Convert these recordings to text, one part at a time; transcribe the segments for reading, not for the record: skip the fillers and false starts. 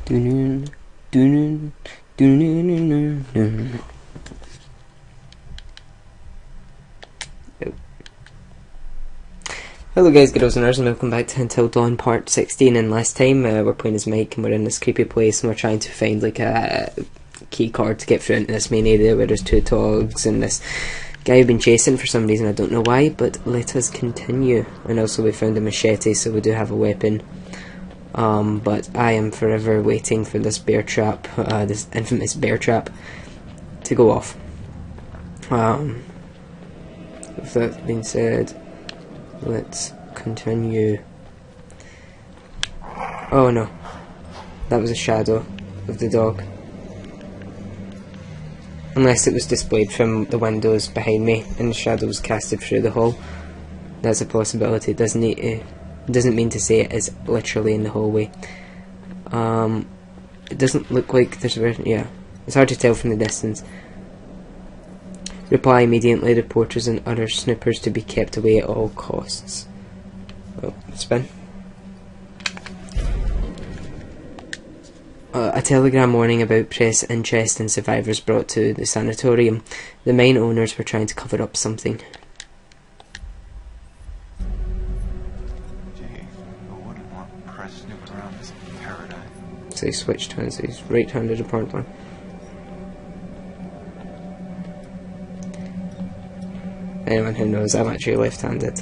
Dun, dun, dun, dun, dun, dun. Hello guys, girls and nerds, and welcome back to Until Dawn Part 16. And last time we're playing as Mike and we're in this creepy place and we're trying to find like a key card to get through into this main area where there's two dogs and this guy we've been chasing for some reason, I don't know why, but let us continue. And also we found a machete, so we do have a weapon. But I am forever waiting for this bear trap, this infamous bear trap, to go off. With that being said, let's continue. Oh no, that was a shadow of the dog. Unless it was displayed from the windows behind me and the shadow was casted through the hall. That's a possibility. It doesn't mean to say it is literally in the hallway. It doesn't look like there's a... yeah, it's hard to tell from the distance. Reply immediately, reporters and other snoopers to be kept away at all costs. Oh, spin. A telegram warning about press interest in survivors brought to the sanatorium. The mine owners were trying to cover up something. So he switched hands, he's right-handed apparently. Anyone who knows, I'm actually left-handed.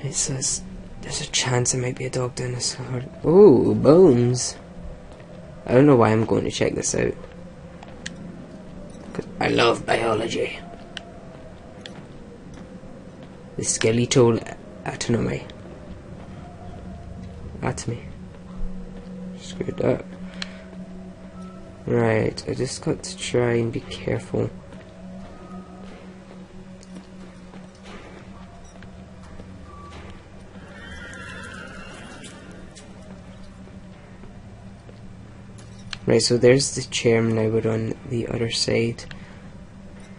It says there's a chance there might be a dog down this hard. Oh, bones! I don't know why I'm going to check this out. Because I love biology. The skeletal anatomy. Screwed up. Right, I just got to try and be careful. Right, so there's the chairman. Now we're on the other side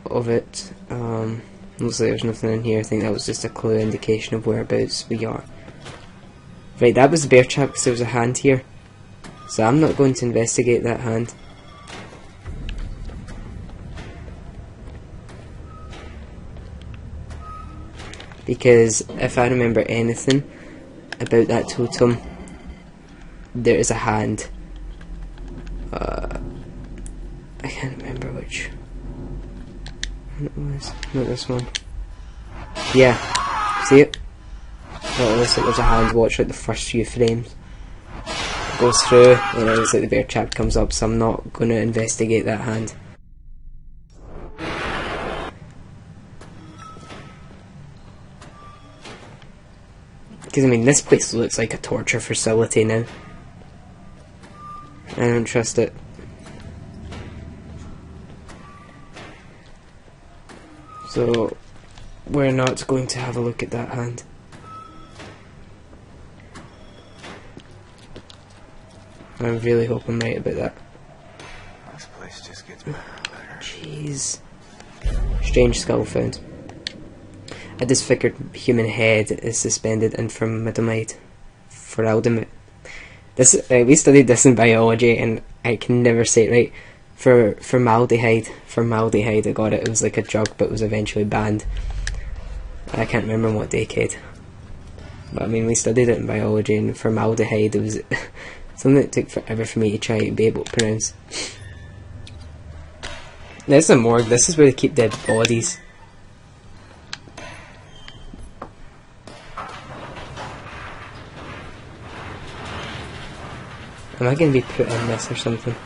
of it. Looks like there's nothing in here. I think that was just a clue indication of whereabouts we are. Right, that was the bear trap because there was a hand here. So I'm not going to investigate that hand. Because if I remember anything about that totem, there is a hand. I can't remember which one it was. Not this one. Yeah, see it? Oh, it looks like there's a hand. Watch like the first few frames. It goes through, and it looks like the bear trap comes up, so I'm not going to investigate that hand. Because, I mean, this place looks like a torture facility now. I don't trust it. So, we're not going to have a look at that hand. I really hope I'm right about that. This place just gets better and better. Jeez. Strange skull found. A disfigured human head is suspended in formaldehyde. We studied this in biology, and I can never say it right. Formaldehyde, I got it. It was like a drug, but it was eventually banned. I can't remember in what decade. But I mean, we studied it in biology, and formaldehyde, it was something that took forever for me to try and be able to pronounce. This is a morgue. This is where they keep dead bodies. Am I going to be put in this or something?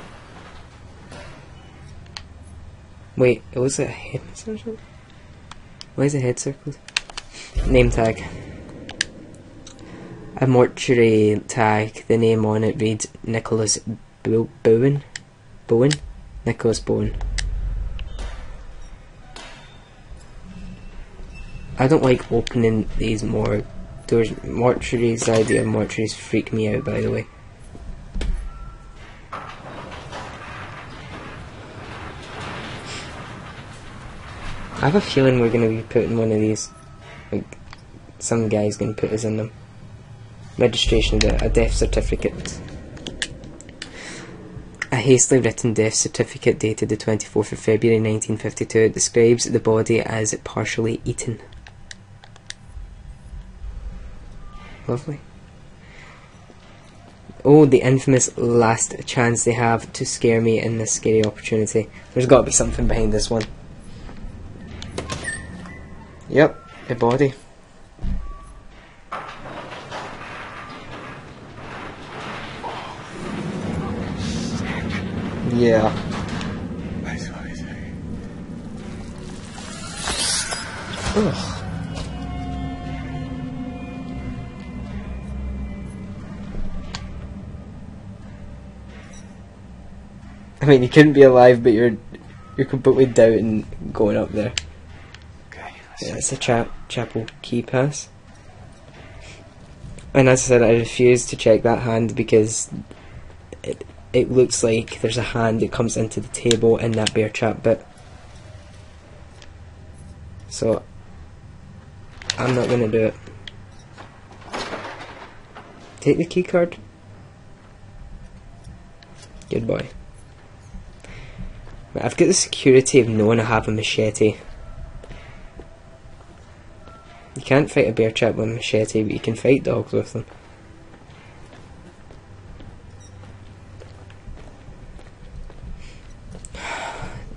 Wait, was it a head or something? Why is the head circled? Name tag. A mortuary tag. The name on it reads Nicholas Bowen? Nicholas Bowen. I don't like opening these doors. Mortuaries, the idea of mortuaries freak me out, by the way. I have a feeling we're going to be put in one of these, like, Some guy's going to put us in them. Registration of a death certificate. A hastily written death certificate dated the 24th of February 1952 describes the body as partially eaten. Lovely. Oh, the infamous last chance they have to scare me in this scary opportunity. There's got to be something behind this one. Yep, a body. Yeah. Nice what I say. Ugh. I mean, you couldn't be alive, but you're completely doubting going up there. Okay. Yeah, it's a chapel key pass. And as I said, I refuse to check that hand because it looks like there's a hand that comes into the table in that bear trap bit. So I'm not gonna do it. Take the key card. Good boy. Right, I've got the security of knowing I have a machete. You can't fight a bear trap with a machete, but you can fight dogs with them.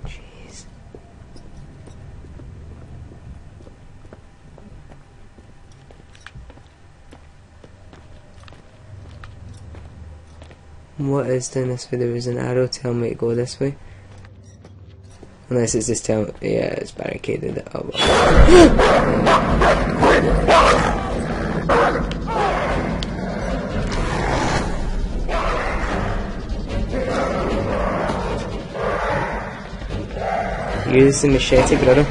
Jeez. What is doing this way? There was an arrow telling me to go this way. Unless it's just telling... yeah, it's barricaded. Oh, well. Use the machete, brother.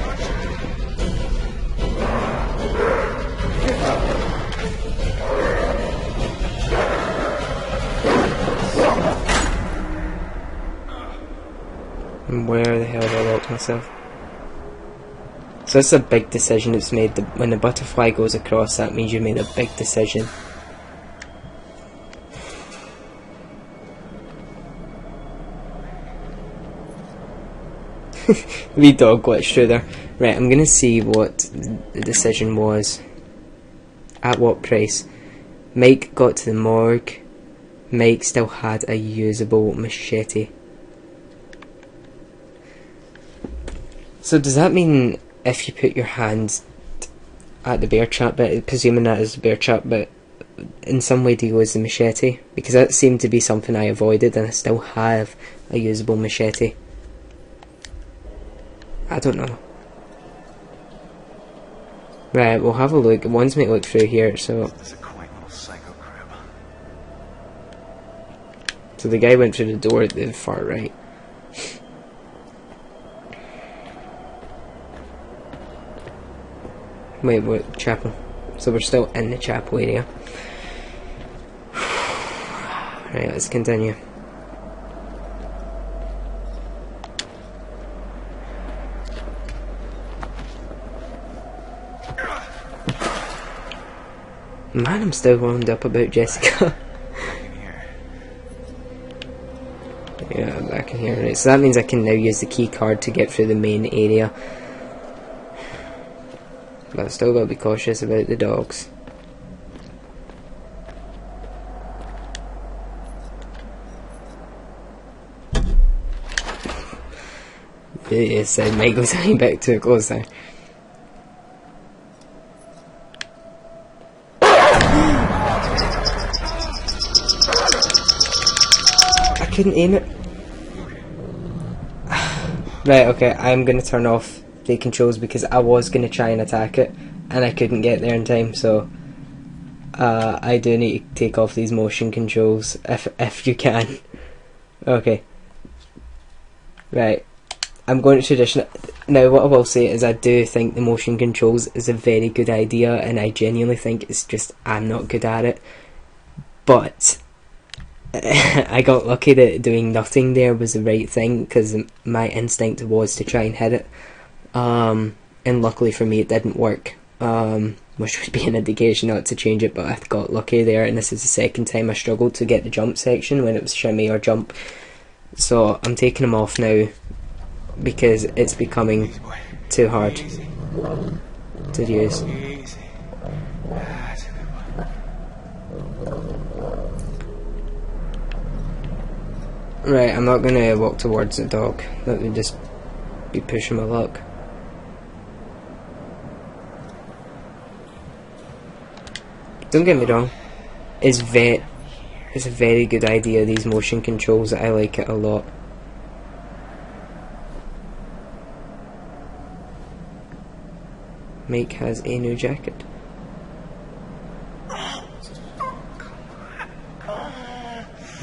And where the hell did I lock myself? So it's a big decision that's made. When the butterfly goes across, that means you've made a big decision. Wee dog glitched through there. Right, I'm gonna see what the decision was. At what price? Mike got to the morgue. Mike still had a usable machete. So does that mean if you put your hand at the bear trap bit, presuming that is the bear trap bit, in some way do you use the machete? Because that seemed to be something I avoided and I still have a usable machete. I don't know. Right, we'll have a look. It wants me to look through here, so... It's a quaint little psycho crib. So the guy went through the door at the far right. Wait, what? Chapel. So we're still in the chapel area. Right, let's continue. Man, I'm still wound up about Jessica. In here. Yeah, I'm back in here. Right, so that means I can now use the key card to get through the main area. But I've still got to be cautious about the dogs. It said Michael's hanging back too close there. I couldn't aim it. Right, okay, I'm going to turn off the controls because I was going to try and attack it and I couldn't get there in time, so I do need to take off these motion controls if you can. Okay. Right. I'm going to tradition. Now what I will say is I do think the motion controls is a very good idea and I genuinely think it's just I'm not good at it. But I got lucky that doing nothing there was the right thing because my instinct was to try and hit it. And luckily for me it didn't work. which would be an indication not to change it, but I got lucky there, and this is the second time I struggled to get the jump section when it was shimmy or jump. So I'm taking them off now because it's becoming too hard to use. Easy. That's a good one. Right, I'm not going to walk towards the dog. That would just be pushing my luck. Don't get me wrong, it's a very good idea, these motion controls. I like it a lot. Mike has a new jacket.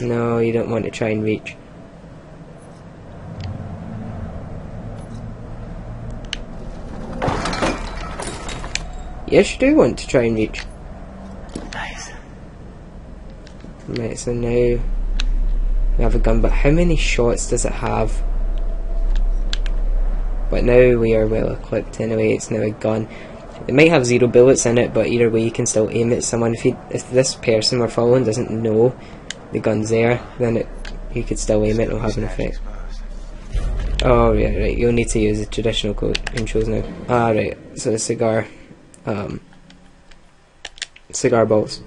No, you don't want to try and reach. Yes, you do want to try and reach. Nice. Right, so now we have a gun, but how many shots does it have? But now we are well equipped anyway, it's now a gun. It might have 0 bullets in it, but either way you can still aim at someone. If this person we're following doesn't know the gun's there, then you could still aim it, it'll have an effect. Oh yeah, right, you'll need to use the traditional controls now. Ah right, so the cigar box.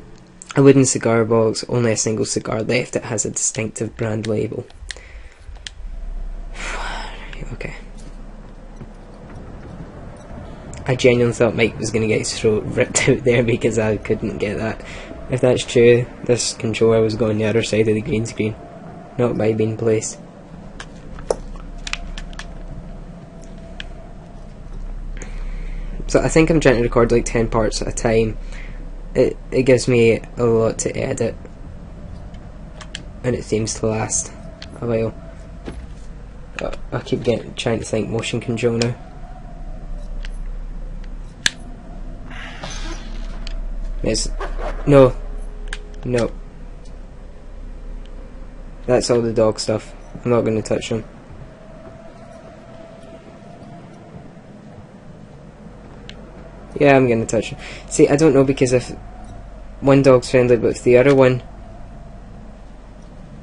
A wooden cigar box, only a single cigar left, it has a distinctive brand label. Okay. I genuinely thought Mike was going to get his throat ripped out there because I couldn't get that. If that's true, this controller was going the other side of the green screen, not by being placed. So I think I'm trying to record like 10 parts at a time. It gives me a lot to edit, and it seems to last a while. But I keep trying to think motion control now. Yes. No. No. That's all the dog stuff. I'm not going to touch them. Yeah, I'm going to touch them. See, I don't know, because if one dog's friendly, but if the other one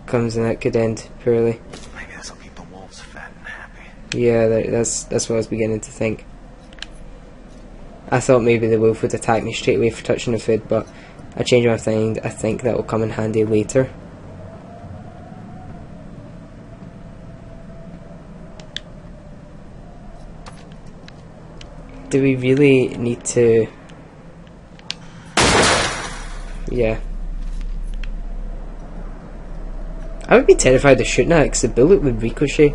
comes, and that could end poorly. Maybe this will keep the wolves fat and happy. Yeah, that's what I was beginning to think. I thought maybe the wolf would attack me straight away for touching the food, but I changed my mind. I think that will come in handy later. Do we really need to... Yeah. I would be terrified of shooting at it because the bullet would ricochet.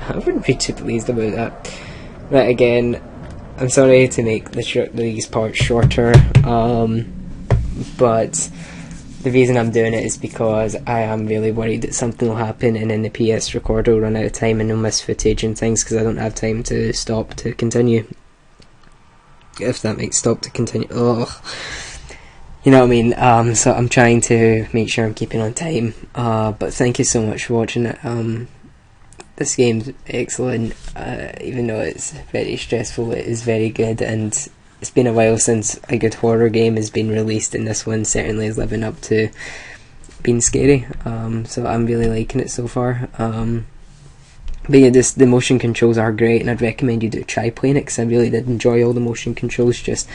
I wouldn't be too pleased about that. But again, I'm sorry to make these parts shorter, but the reason I'm doing it is because I am really worried that something will happen and then the PS recorder will run out of time and they'll miss footage and things because I don't have time to stop to continue. If that makes stop to continue. Ugh. You know what I mean? So I'm trying to make sure I'm keeping on time. But thank you so much for watching it. This game's excellent, even though it's very stressful. It is very good, and it's been a while since a good horror game has been released, and this one certainly is living up to being scary. So I'm really liking it so far. But yeah, the motion controls are great, and I'd recommend you to try playing it because I really did enjoy all the motion controls. Just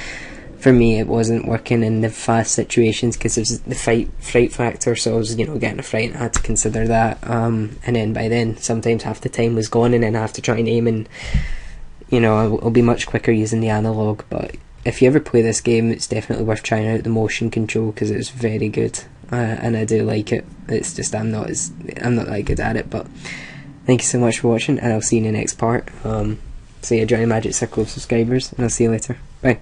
for me, it wasn't working in the fast situations because there's the fright factor, so I was, getting a fright and I had to consider that. And then by then, sometimes half the time was gone, and then I have to try and aim, and I'll be much quicker using the analog. But if you ever play this game, it's definitely worth trying out the motion control because it's very good, and I do like it. It's just I'm not that good at it. But thank you so much for watching, and I'll see you in the next part. So yeah, join the magic circle of subscribers, and I'll see you later. Bye.